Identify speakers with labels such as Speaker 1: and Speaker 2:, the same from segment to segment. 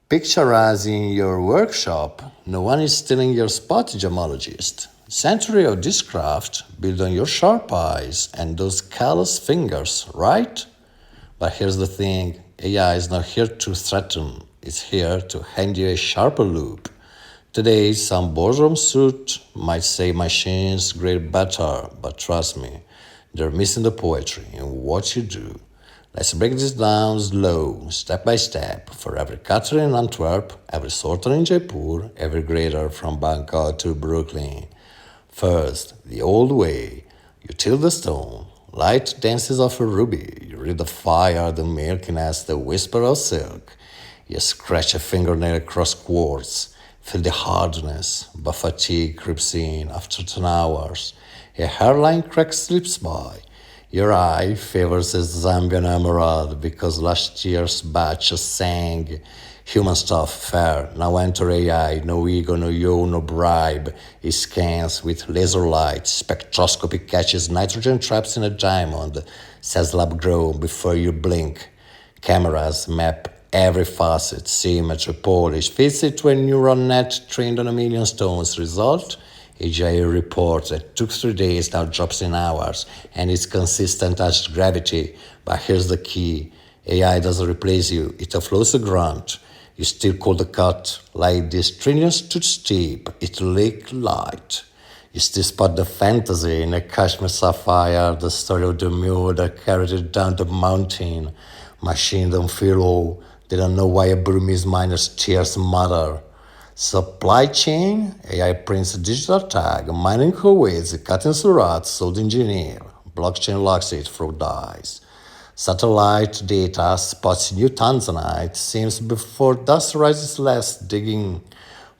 Speaker 1: Picture us in your workshop. No one is stealing your spot, Gemologist. Century of this craft built on your sharp eyes and those callous fingers, right? But here's the thing, AI is not here to threaten, it's here to hand you a sharper loupe. Today, some boardroom suit might say machines grade better, but trust me, they're missing the poetry in what you do. Let's break this down slow, step by step, for every cutter in Antwerp, every sorter in Jaipur, every grader from Bangkok to Brooklyn. First, the old way. You till the stone, light dances of a ruby, you read the fire, the milkiness, the whisper of silk. You scratch a fingernail across quartz, feel the hardness, but fatigue creeps in after 10 hours. A hairline crack slips by. Your eye favors a Zambian emerald because last year's batch sang human stuff fair. Now enter AI, no ego, no yo, no bribe. It scans with laser light. Spectroscopy catches nitrogen traps in a diamond. Says lab grow before you blink. Cameras map every facet, symmetry, polish, fits it to a neural net trained on a million stones. Result? AGI report that took 3 days now drops in hours, and it's consistent as gravity. But here's the key. AI doesn't replace you, it offloads a grunt. You still call the cut, like this trillion stood steep, it leaked light. You still spot the fantasy in a cashmere sapphire, the story of the mule that carried it down the mountain. Machine don't feel old, they don't know why a Burmese miner's tears matter. Supply chain, AI prints a digital tag, mining Kuwait, cutting surat, sold engineer. Blockchain locks it through dice. Satellite data spots new tanzanite, seems before dust rises less, digging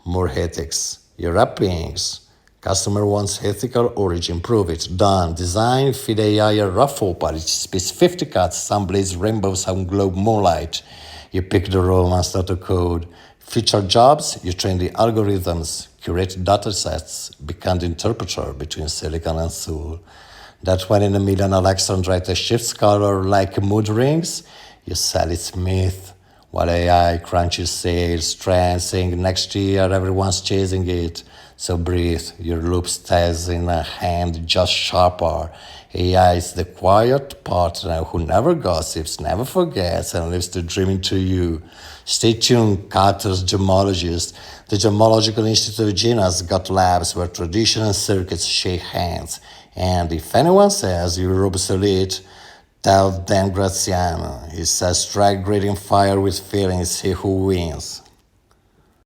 Speaker 1: more ethics. Your wrappings. Customer wants ethical origin, prove it. Done. Design, feed AI a ruffle, but it spits 50 cuts, some blaze rainbows, some globe moonlight. You pick the romance, not the code. Feature jobs, you train the algorithms, curate datasets, become the interpreter between silicon and soul. That 1 in a million Alexandrite shifts color like mood rings, you sell its myth, while AI crunches sales, trends, saying next year everyone's chasing it. So breathe, your loop stays in a hand just sharper. AI is the quiet partner who never gossips, never forgets, and lives the dream into you. Stay tuned, cutters, gemologists. The Gemological Institute of Genius got labs where tradition and circuits shake hands. And if anyone says you're obsolete, tell them Graziano. He says strike grading fire with feelings, he who wins.